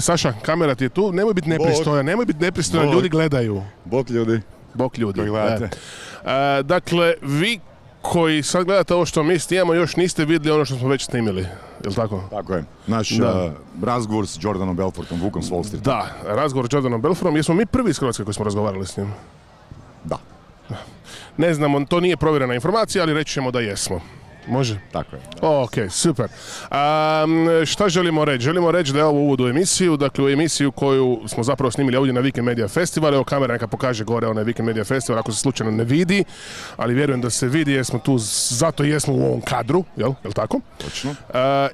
Saša, kamera ti je tu, nemoj biti nepristojan, nemoj biti nepristojan, ljudi gledaju. Bok ljudi. Bok ljudi. Dakle, vi koji sad gledate ovo što mi snimamo, još niste vidjeli ono što smo već snimili, je li tako? Tako je. Naš razgovor s Jordanom Belfortom, Vukom s Wall Streeta. Da, razgovor s Jordanom Belfortom. Jesmo mi prvi iz Hrvatske koji smo razgovarali s njim? Da. Ne znamo, to nije provjerena informacija, ali reći ćemo da jesmo. Može? Tako je. Ok, super. Šta želimo reći? Želimo reći da je ovo uvod u emisiju, dakle u emisiju koju smo zapravo snimili ovdje na Weekend Media Festival. Evo kamera neka pokaže gore onaj Weekend Media Festival ako se slučajno ne vidi, ali vjerujem da se vidi jer smo tu, zato jesmo u ovom kadru, jel tako? Točno.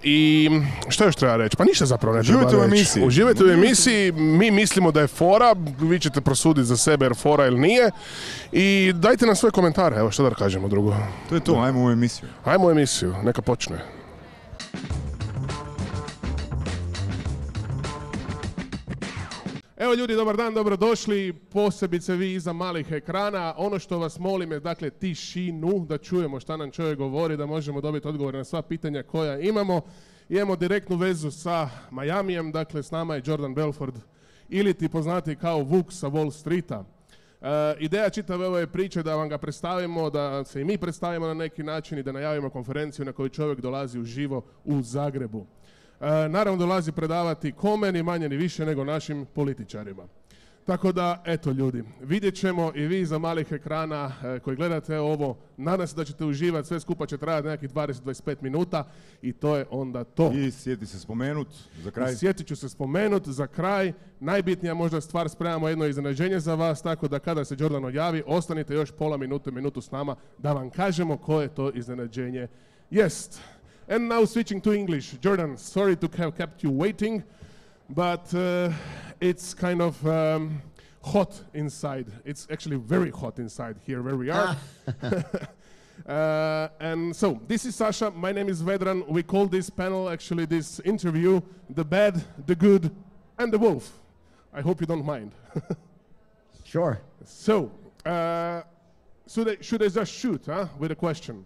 I šta još treba reći? Pa ništa zapravo ne treba reći. Uživajte u emisiji. Uživajte u emisiji, mi mislimo da je fora, vi ćete prosuditi za sebe jer fora ili nije. I dajte nam svoje komentare, evo što da kažemo drugo. To je to, ajmo u emisiju. Ajmo u emisiju, neka počne. Evo ljudi, dobar dan, dobrodošli, posebice vi iza malih ekrana. Ono što vas molim je, dakle, tišinu, da čujemo šta nam čovjek govori, da možemo dobiti odgovore na sva pitanja koja imamo. Imamo direktnu vezu sa Miamijem, dakle, s nama je Jordan Belfort, ili ti poznati kao Vuk sa Wall Streeta. Ideja čitave ove priče da vam ga predstavimo, da se i mi predstavimo na neki način i da najavimo konferenciju na koju čovjek dolazi uživo u Zagrebu. Naravno dolazi predavati kome, ni manje ni više nego našim političarima. Tako da, eto ljudi, vidjet ćemo i vi za malih ekrana koji gledate ovo, nadam se da ćete uživati, sve skupa će trajati nekakvih 20-25 minuta i to je onda to. I sjeti se spomenut za kraj. Sjetit ću se spomenut za kraj. Najbitnija možda stvar, spremamo jedno iznenađenje za vas, tako da kada se Jordan odjavi, ostanite još pola minute, minutu s nama da vam kažemo koje to iznenađenje jest. And now switching to English. Jordan, sorry to have kept you waiting, but it's kind of hot inside. It's actually very hot inside here where we are. And so, this is Saša, my name is Vedran. We call this panel, actually this interview, The Bad, The Good, and The Wolf. I hope you don't mind. Sure. So, should I just shoot with a question?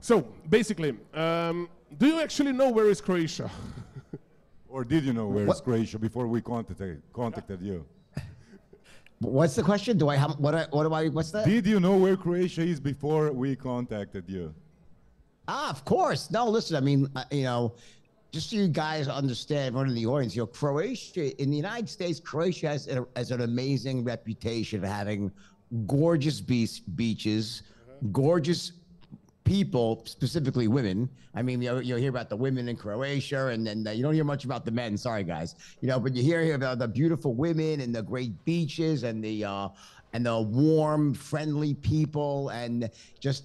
So, basically, do you actually know where is Croatia? Or did you know where is Croatia before we contacted you? What's the question? What's that? Did you know where Croatia is before we contacted you? Of course. No, listen, I mean, just so you guys understand, everyone in the audience, Croatia, in the United States, Croatia has an amazing reputation of having gorgeous beaches, gorgeous people, specifically women. I mean, you'll hear about the women in Croatia, and then you don't hear much about the men. Sorry, guys. But you hear about the beautiful women and the great beaches and the warm, friendly people, and just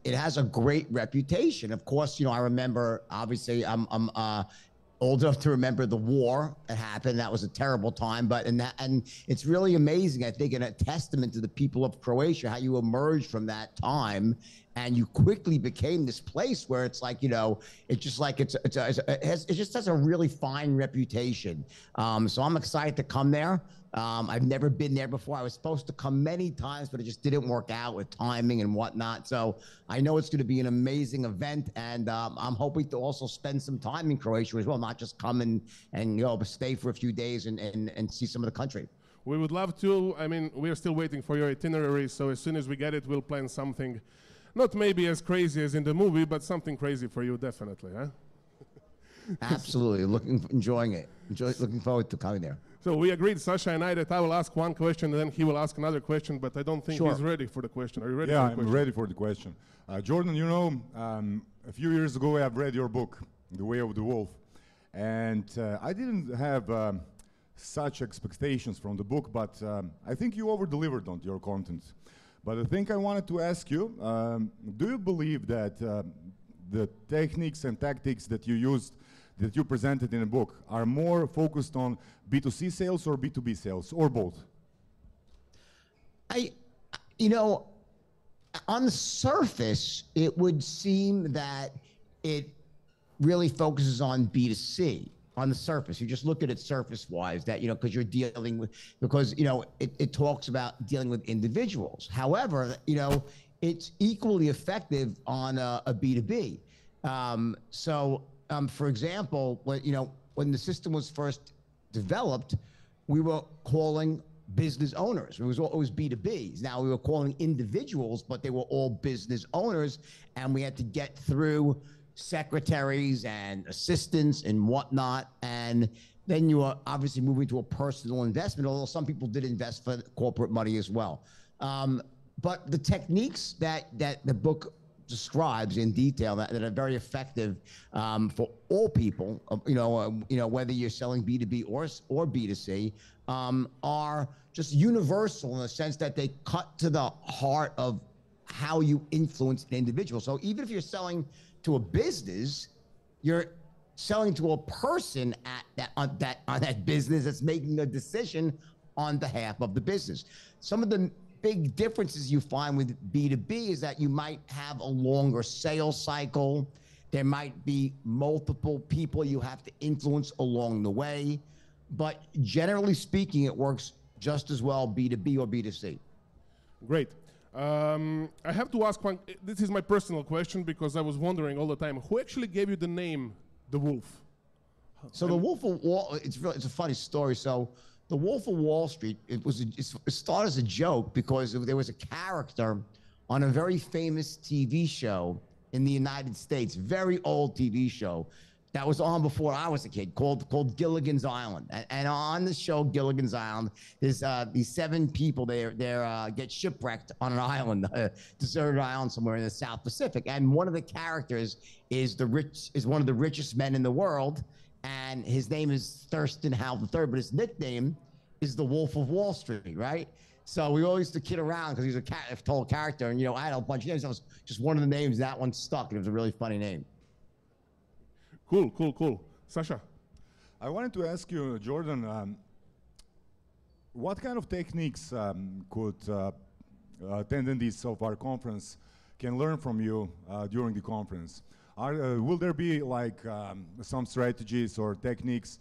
it has a great reputation. Of course, I remember. Obviously, I'm old enough to remember the war that happened. That was a terrible time, and it's really amazing, I think, and a testament to the people of Croatia, how you emerged from that time and you quickly became this place where it's like, it's just like it just has a really fine reputation. So I'm excited to come there. I've never been there before. I was supposed to come many times, but it just didn't work out with timing and whatnot. So I know it's going to be an amazing event, and I'm hoping to also spend some time in Croatia as well, not just come and stay for a few days and see some of the country. We would love to. I mean, we are still waiting for your itinerary, so as soon as we get it, we'll plan something. Not maybe as crazy as in the movie, but something crazy for you, definitely, huh? Absolutely, enjoying it. Looking forward to coming there. So we agreed, Saša and I, that I will ask one question and then he will ask another question, but I don't think he's ready for the question. Are you ready for the question? Yeah, I'm ready for the question. Jordan, a few years ago I've read your book, The Way of the Wolf, and I didn't have such expectations from the book, but I think you over-delivered on your content. But I think I wanted to ask you, do you believe that the techniques and tactics that you presented in the book are more focused on B2C sales or B2B sales, or both? On the surface, it would seem that it really focuses on B2C. On the surface, you just look at it surface-wise, that, because you're dealing with, it talks about dealing with individuals. However, it's equally effective on a B2B. For example, when the system was first developed, we were calling business owners. It was always B2Bs. Now we were calling individuals, but they were all business owners, and we had to get through secretaries and assistants and whatnot. And then you are obviously moving to a personal investment, although some people did invest for corporate money as well. But the techniques that the book describes in detail that are very effective for all people, whether you're selling B2B or B2C, are just universal in the sense that they cut to the heart of how you influence an individual. So even if you're selling to a business, you're selling to a person on that business that's making a decision on behalf of the business. Some of the big differences you find with B2B is that you might have a longer sales cycle. There might be multiple people you have to influence along the way. But generally speaking, it works just as well B2B or B2C. Great. I have to ask one, this is my personal question because I was wondering all the time, who actually gave you the name The Wolf? So the Wolf of Wall, it's a funny story. So the Wolf of Wall Street, it started as a joke because there was a character on a very famous TV show in the United States, very old TV show that was on before I was a kid, called Gilligan's Island. And on the show Gilligan's Island, there's these 7 people they get shipwrecked on an island, a deserted island somewhere in the South Pacific. And one of the characters is one of the richest men in the world. And his name is Thurston Howell III, but his nickname is the Wolf of Wall Street, right? So we always used to kid around because he's a tall character, and I had a bunch of names. That was just one of the names. That one stuck, and it was a really funny name. Cool. Saša? I wanted to ask you, Jordan, what kind of techniques could attendees of our conference can learn from you during the conference? Will there be like some strategies or techniques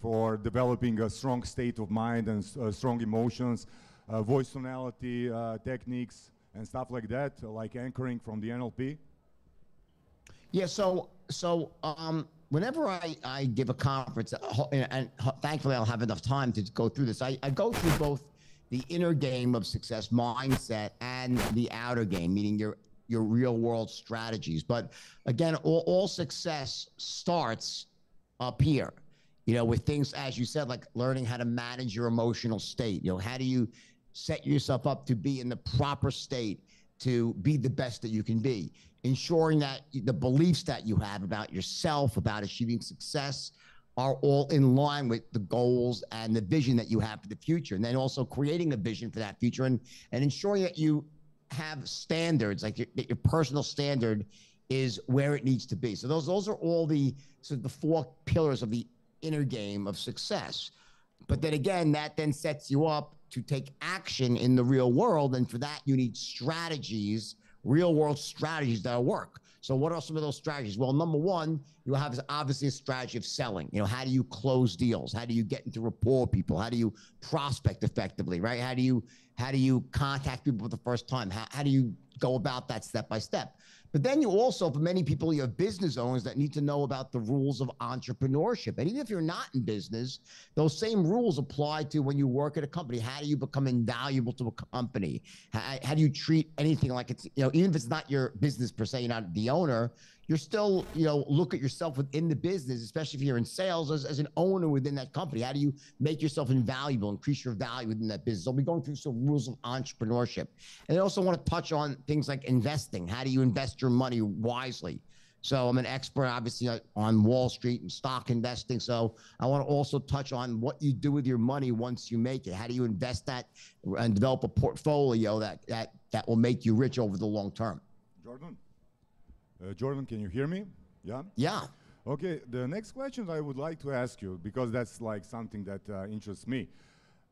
for developing a strong state of mind and strong emotions, voice tonality techniques and stuff like that, like anchoring from the NLP? Yeah, so whenever I give a conference, and thankfully I'll have enough time to go through this, I go through both the inner game of success mindset and the outer game, meaning your real world strategies. But again, all success starts up here, with things, as you said, like learning how to manage your emotional state. How do you set yourself up to be in the proper state to be the best that you can be? Ensuring that the beliefs that you have about yourself, about achieving success, are all in line with the goals and the vision that you have for the future. And then also creating a vision for that future and ensuring that you have standards, like that your personal standard is where it needs to be. So those are all the 4 pillars of the inner game of success. But then again, that then sets you up to take action in the real world. And for that, you need strategies, real world strategies that work. So what are some of those strategies? Well, number one, you have obviously a strategy of selling. How do you close deals? How do you get into rapport with people? How do you prospect effectively, right? How do you contact people for the first time? How do you go about that step by step? But then you also, for many people, you have business owners that need to know about the rules of entrepreneurship. And even if you're not in business, those same rules apply to when you work at a company. How do you become invaluable to a company? How do you treat anything like it's, even if it's not your business per se, you're not the owner, you're still, look at yourself within the business, especially if you're in sales as an owner within that company. How do you make yourself invaluable, increase your value within that business? I'll be going through some rules of entrepreneurship. And I also want to touch on things like investing. How do you invest your money wisely? So I'm an expert, obviously, on Wall Street and stock investing. So I want to also touch on what you do with your money once you make it. How do you invest that and develop a portfolio that will make you rich over the long term? Jordan, can you hear me? Yeah? Yeah. Okay, the next question I would like to ask you, because that's like something that interests me.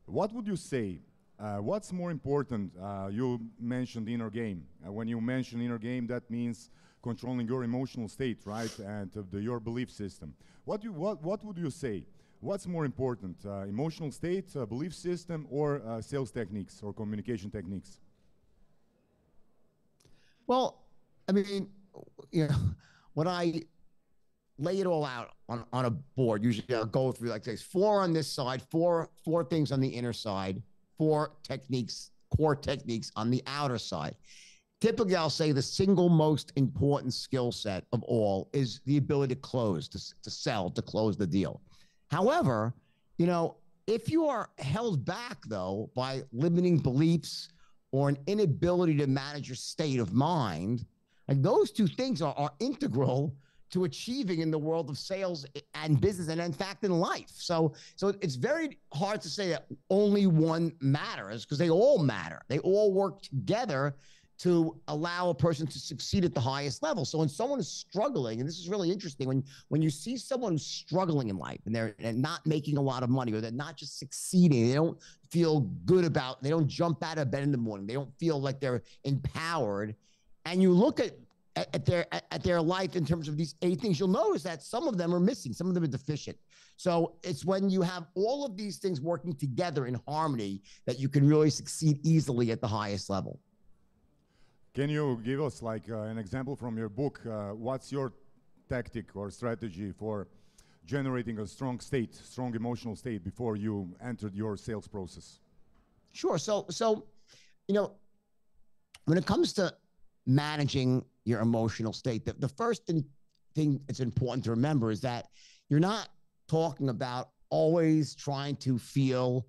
What would you say? What's more important? You mentioned inner game. When you mention inner game, that means controlling your emotional state, right? And your belief system. What would you say? What's more important? Emotional state, belief system, or sales techniques or communication techniques? Well, I mean, when lay it all out on a board. Usually I'll go through like this, 4 on this side, four things on the inner side, 4 techniques, core techniques on the outer side. Typically, I'll say the single most important skill set of all is the ability to close, to sell, to close the deal. However, you know, if you are held back, though, by limiting beliefs or an inability to manage your state of mind, like those 2 things are integral to achieving in the world of sales and business, and in fact, in life. So it's very hard to say that only one matters, because they all matter. They all work together to allow a person to succeed at the highest level. So when someone is struggling, and this is really interesting, when you see someone who's struggling in life and they're not making a lot of money, or they're not just succeeding, they don't feel good about, they don't jump out of bed in the morning, they don't feel like they're empowered, and you look at their life in terms of these 8 things, you'll notice that some of them are missing, some of them are deficient. So it's when you have all of these things working together in harmony that you can really succeed easily at the highest level. Can you give us like an example from your book? What's your tactic or strategy for generating a strong emotional state before you entered your sales process? Sure. So you know, when it comes to managing your emotional state, the first thing that's important to remember is that you're not talking about always trying to feel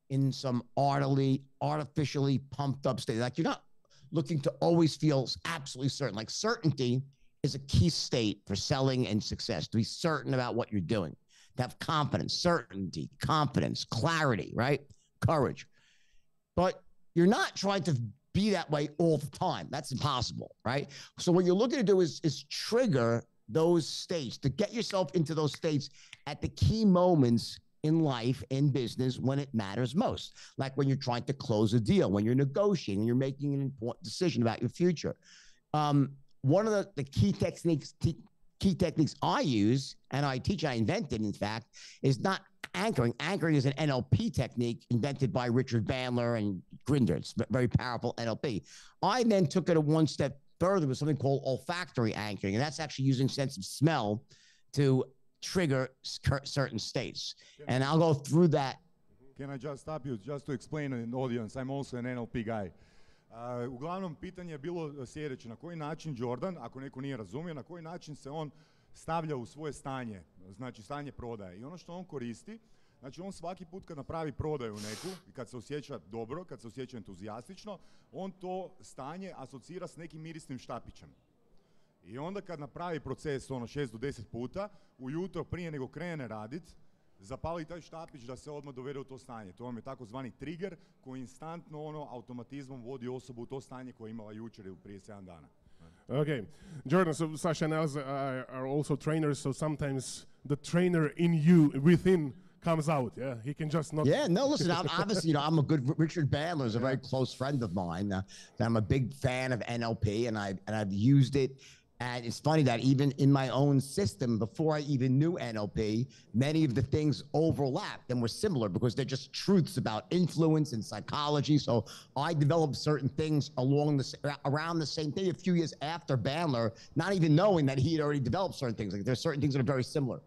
in some artificially pumped up state. Like, you're not looking to always feel absolutely certain. Like, certainty is a key state for selling and success, to be certain about what you're doing, to have confidence, certainty, confidence, clarity, right? Courage. But you're not trying to be that way all the time. That's impossible, right? So what you're looking to do is trigger those states, to get yourself into those states at the key moments in life, in business, when it matters most. Like when you're trying to close a deal, when you're negotiating, you're making an important decision about your future. One of the key techniques I use, and I teach, I invented, in fact, is not anchoring. Anchoring is an NLP technique invented by Richard Bandler and Grinder. It's very powerful NLP. I then took it 1 step further with something called olfactory anchoring, and that's actually using sense of smell to trigger certain states. And I'll go through that. Can I just stop you just to explain in the audience? I'm also an NLP guy. Uglavnom, pitanje je bilo sljedeće: na koji način Jordan, ako neko nije razumio, na koji način se on stavlja u svoje stanje, znači stanje prodaje. I ono što on koristi, znači on svaki put kad napravi prodaju neku, i kad se osjeća dobro, kad se osjeća entuzijastično, on to stanje asocira s nekim mirisnim štapićem. I onda kad napravi proces 6 do 10 puta, ujutro prije nego krene radit, zapali taj štapić da se odmah dovede u to stanje. To vam je takozvani trigger koji instantno automatizmom vodi osobu u to stanje koje je imala jučer ili prije 7 dana. Okay. Jordan, so Sasha and Elsa are also trainers, so sometimes the trainer in you, within, comes out, yeah? He can just not... Yeah, no, listen, obviously, I'm a good... Richard Bandler is a very close friend of mine. I'm a big fan of NLP, and I've used it. And it's funny that even in my own system, before I even knew NLP, many of the things overlapped and were similar because they're just truths about influence and psychology. So I developed certain things around the same thing a few years after Bandler, not even knowing that he had already developed certain things. Like, there's certain things that are very similar.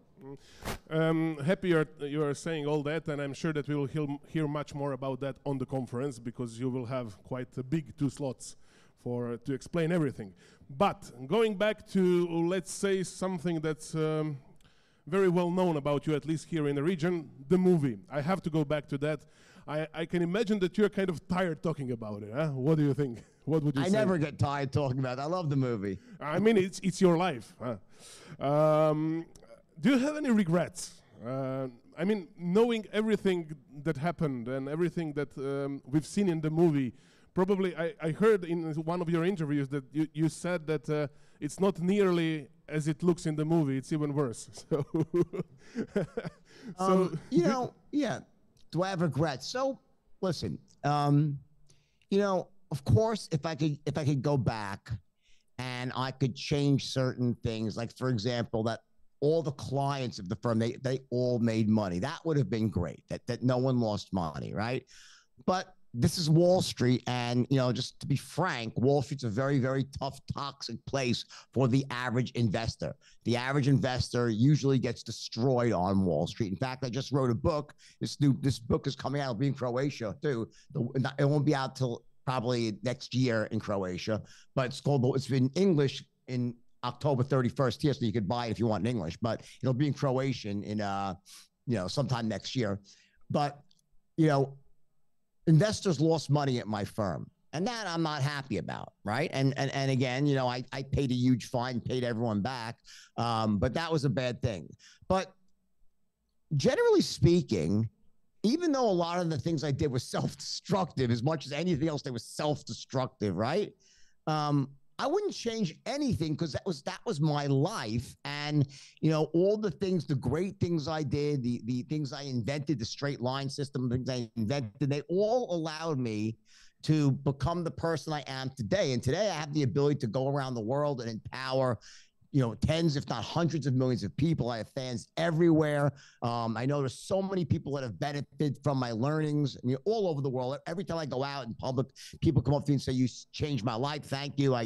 Happy you are saying all that, and I'm sure that we will hear much more about that on the conference, because you will have quite a big 2 slots to explain everything. But going back to, let's say, something that's very well known about you, at least here in the region, the movie. I have to go back to that. I can imagine that you're kind of tired talking about it. Huh? What do you think? What would you say? I never get tired talking about it. I love the movie. I mean, it's your life. Huh? Do you have any regrets? I mean, knowing everything that happened and everything that we've seen in the movie, probably I heard in one of your interviews that you said that it's not nearly as it looks in the movie. It's even worse. So, yeah. Do I have regrets? So, listen, of course, if I could go back and I could change certain things, like, for example, that all the clients of the firm, they all made money. That would have been great, that no one lost money, right? But this is Wall Street, and just to be frank, Wall Street's a very, very tough, toxic place for the average investor. The average investor usually gets destroyed on Wall Street. In fact, I just wrote a book. This book is coming out. It'll be in Croatia too. It won't be out till probably next year in Croatia, but it's in English in October 31st here, so you could buy it if you want in English. But it'll be in Croatian in sometime next year. But investors lost money at my firm, and that I'm not happy about, right? And again, I paid a huge fine, paid everyone back, but that was a bad thing. But generally speaking, even though a lot of the things I did was self-destructive, as much as anything else, they were self-destructive, right? I wouldn't change anything because that was my life. And, all the things, the great things I did, the things I invented, the straight line system, things I invented, they all allowed me to become the person I am today. And today I have the ability to go around the world and empower tens, if not hundreds of millions of people. I have fans everywhere. I know there's so many people that have benefited from my learnings all over the world. Every time I go out in public, people come up to me and say, "You changed my life. Thank you. I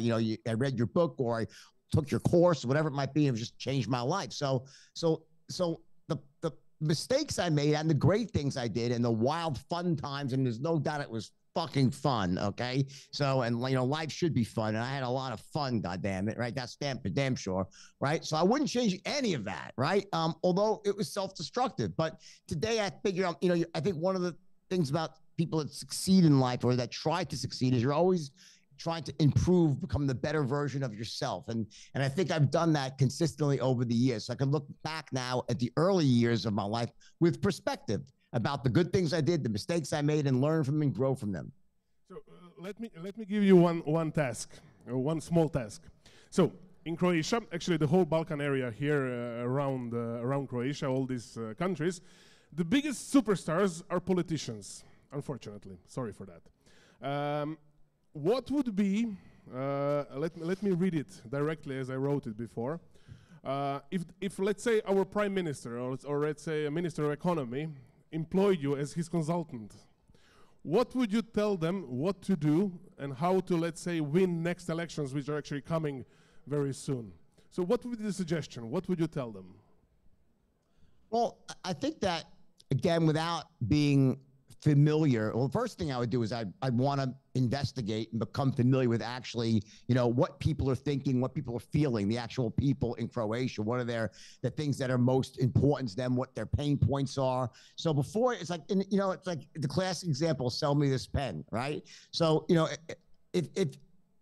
read your book, or I took your course," whatever it might be. It just changed my life. So the mistakes I made and the great things I did and the wild fun times, and there's no doubt it was fucking fun, okay? So, and life should be fun, and I had a lot of fun, goddamn it, right? That's damn sure, right? So I wouldn't change any of that, right? Although it was self-destructive. But today I figure out, I think one of the things about people that succeed in life or that try to succeed is you're always trying to improve, become the better version of yourself. And I think I've done that consistently over the years. So I can look back now at the early years of my life with perspective about the good things I did, the mistakes I made, and learn from them and grow from them. So let me give you one task, or one small task. So in Croatia, actually the whole Balkan area here around Croatia, all these countries, the biggest superstars are politicians. Unfortunately, sorry for that. What would be? Let me read it directly as I wrote it before. If let's say our prime minister or let's say a minister of economy employed you as his consultant, what would you tell them what to do and how to, let's say, win next elections, which are actually coming very soon? So what would be the suggestion? What would you tell them? Well, I think that, again, without being familiar, well, the first thing I would do is I'd want to investigate and become familiar with actually, what people are thinking, what people are feeling, the actual people in Croatia, what are the things that are most important to them, what their pain points are. So before, it's like, it's like the classic example, sell me this pen, right? So, if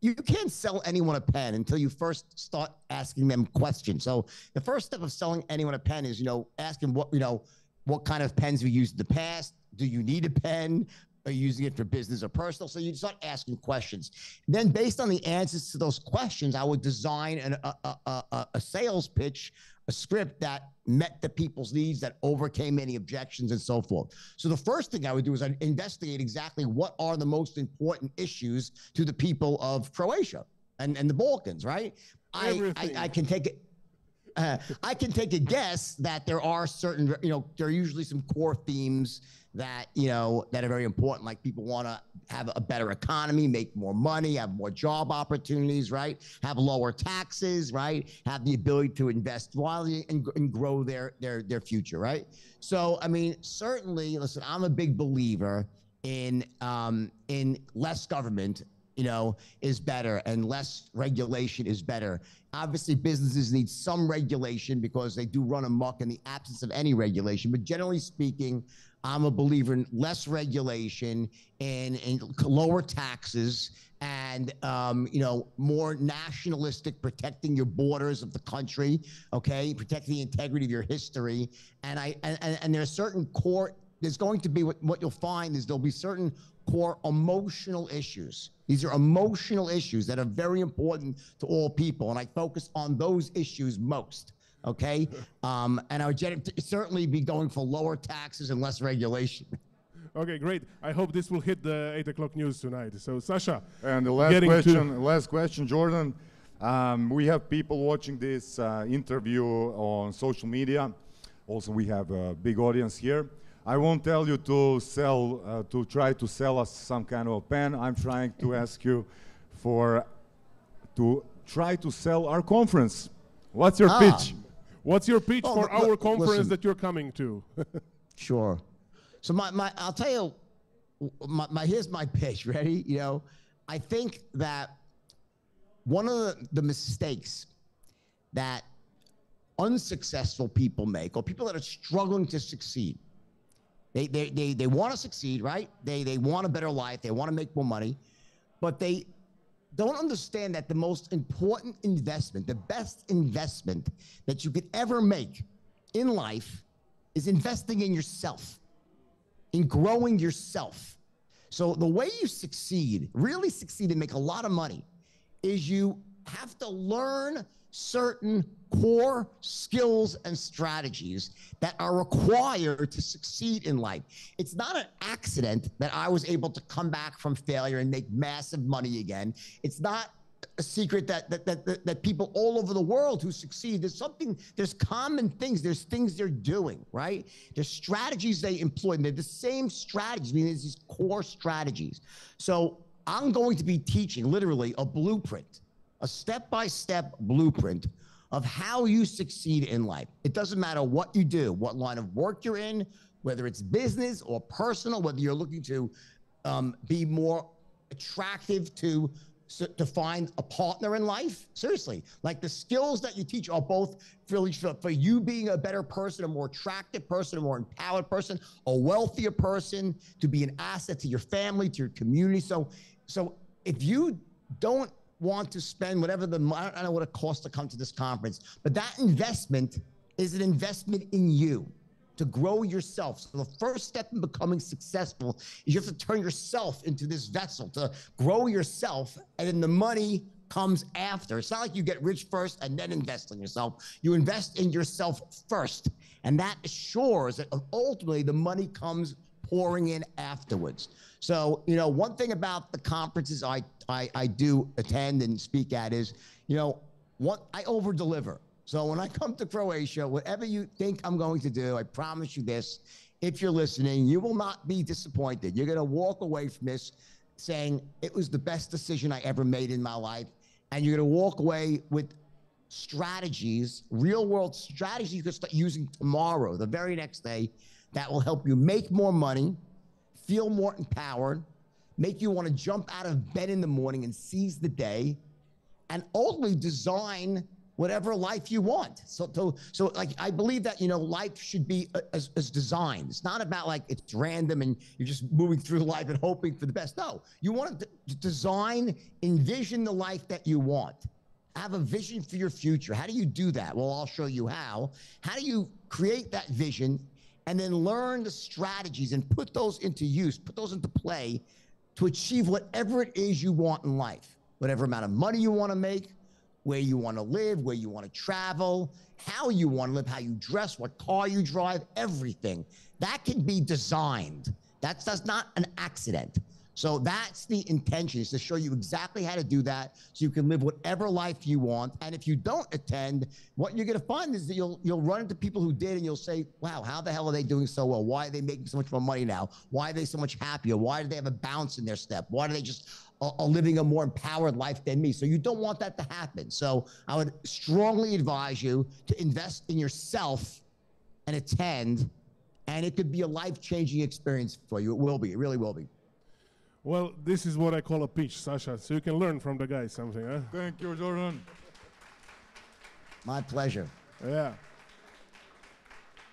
you can't sell anyone a pen until you first start asking them questions. So the first step of selling anyone a pen is, asking what kind of pens we used in the past. Do you need a pen? Are you using it for business or personal? So you start asking questions. Then based on the answers to those questions, I would design a sales pitch, a script that met the people's needs, that overcame any objections and so forth. So the first thing I would do is I'd investigate exactly what are the most important issues to the people of Croatia and the Balkans, right? I can take it. I can take a guess that there are certain, there are usually some core themes that, that are very important. Like people want to have a better economy, make more money, have more job opportunities, right? Have lower taxes, right? Have the ability to invest wisely and grow their future, right? So, I mean, certainly, listen, I'm a big believer in less government, is better, and less regulation is better. Obviously, businesses need some regulation because they do run amok in the absence of any regulation. But generally speaking, I'm a believer in less regulation and lower taxes and, more nationalistic, protecting your borders of the country, okay, protecting the integrity of your history. And there are certain core, there's going to be, what you'll find is there'll be certain core emotional issues. These are emotional issues that are very important to all people, and I focus on those issues most, okay? And I would certainly be going for lower taxes and less regulation. Okay, great. I hope this will hit the 8 o'clock news tonight. So, Saša. And the last question, Jordan. We have people watching this interview on social media. Also, we have a big audience here. I won't tell you to sell, to try to sell us some kind of a pen. I'm trying to ask you to try to sell our conference. What's your pitch? What's your pitch for our conference listen. that you're coming to? Sure. So I'll tell you, here's my pitch. Ready? You know, I think that one of the mistakes that unsuccessful people make, or people that are struggling to succeed, they want to succeed, right? They want a better life. They want to make more money, but they don't understand that the most important investment, the best investment that you could ever make in life is investing in yourself, in growing yourself. So the way you succeed, really succeed and make a lot of money, is you have to learn certain core skills and strategies that are required to succeed in life. It's not an accident that I was able to come back from failure and make massive money again. It's not a secret that people all over the world who succeed, there's common things, there's things they're doing, right? There's strategies they employ, and they're the same strategies. I mean, there's these core strategies. So I'm going to be teaching literally a blueprint, a step-by-step blueprint of how you succeed in life. It doesn't matter what you do, what line of work you're in, whether it's business or personal, whether you're looking to be more attractive to find a partner in life. Seriously, like the skills that you teach are both for you being a better person, a more attractive person, a more empowered person, a wealthier person, to be an asset to your family, to your community. So if you don't want to spend whatever I don't know what it costs to come to this conference, but that investment is an investment in you to grow yourself. So the first step in becoming successful is you have to turn yourself into this vessel to grow yourself, and then the money comes after. It's not like you get rich first and then invest in yourself. You invest in yourself first, and that assures that ultimately the money comes pouring in afterwards. So, you know, one thing about the conferences I do attend and speak at is, you know, I over deliver. So when I come to Croatia, whatever you think I'm going to do, I promise you this, if you're listening, you will not be disappointed. You're going to walk away from this saying it was the best decision I ever made in my life. And you're going to walk away with strategies, real world strategies you can start using tomorrow, the very next day, that will help you make more money, feel more empowered, make you want to jump out of bed in the morning and seize the day, and ultimately design whatever life you want. So like, I believe that, you know, life should be as designed. It's not about like it's random and you're just moving through life and hoping for the best. No, you want to design, envision the life that you want. Have a vision for your future. How do you do that? Well, I'll show you how. How do you create that vision and then learn the strategies and put those into use, put those into play to achieve whatever it is you want in life, whatever amount of money you want to make, where you want to live, where you want to travel, how you want to live, how you dress, what car you drive, everything. That can be designed. That's not an accident. So that's the intention, is to show you exactly how to do that so you can live whatever life you want. And if you don't attend, what you're going to find is that you'll run into people who did, and you'll say, wow, how the hell are they doing so well? Why are they making so much more money now? Why are they so much happier? Why do they have a bounce in their step? Why do they just are living a more empowered life than me? So you don't want that to happen. So I would strongly advise you to invest in yourself and attend, and it could be a life-changing experience for you. It will be. It really will be. Well, this is what I call a pitch, Sasha, so you can learn from the guy something, huh? Thank you, Jordan. My pleasure. Yeah.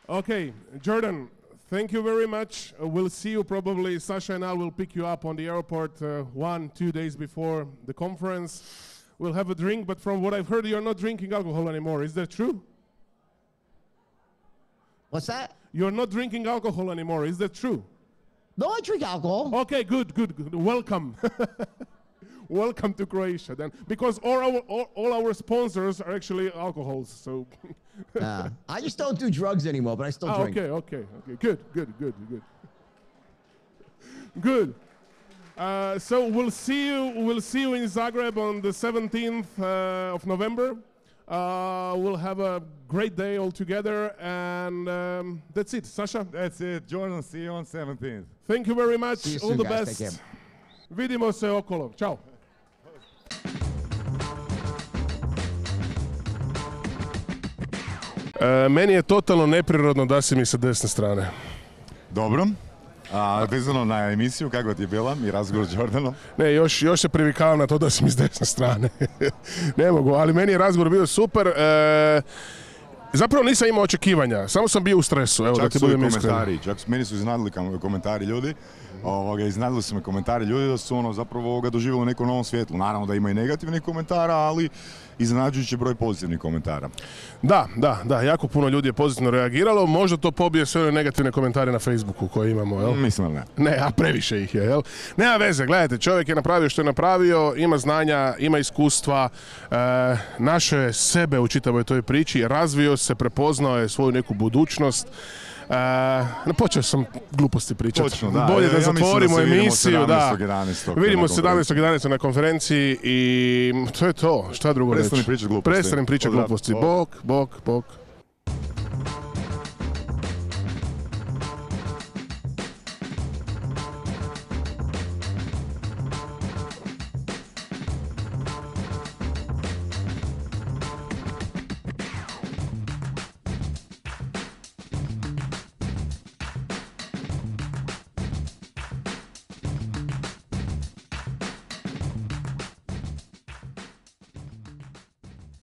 Okay, Jordan, thank you very much. We'll see you probably. Sasha and I will pick you up on the airport 1-2 days before the conference. We'll have a drink, but from what I've heard, you're not drinking alcohol anymore. Is that true? What's that? You're not drinking alcohol anymore. Is that true? No, I drink alcohol. Okay, good. Welcome. Welcome to Croatia then, because all our sponsors are actually alcohols. So I just don't do drugs anymore, but I still drink. Okay. Good. Good. So we'll see you in Zagreb on the 17th of November. We'll have a great day all together, and that's it. Sasha? That's it. Jordan, see you on 17th. Thank you very much. See you All soon, the guys. best. Take care. Vidimo se okolo. Ćao. Meni je totalno neprirodno da si mi sa desne strane. Dobro. A vezano na emisiju, kako ti je bila i razgovor s Jordanom? Ne, još se privikavam na to da si mi s desne strane. Ne mogu, ali meni je razgovor bio super. Zapravo nisam imao očekivanja, samo sam bio u stresu. Evo, čak da ti su i budem iskren. komentari, meni su iznadili komentari ljudi. Iznadili su me komentari ljudi da su zapravo doživjeli u nekom novom svjetlu. Naravno da ima i negativnih komentara, ali iznenađujući broj pozitivnih komentara. Da, jako puno ljudi je pozitivno reagiralo. Možda to pobije sve one negativne komentare na Facebooku koje imamo, jel? Mislim da ne. Ne, a previše ih je, jel? Nema veze, gledajte, čovjek je napravio što je napravio, ima znanja, ima iskustva, našao je sebe u čitavoj toj priči, razvio se, prepoznao je svoju neku budućnost. Počeo sam gluposti pričati. Točno, da. Bolje da zatvorimo emisiju. Vidimo 17.11. na konferenciji i to je to. Šta drugo reći? Prestanim pričati gluposti. Bok.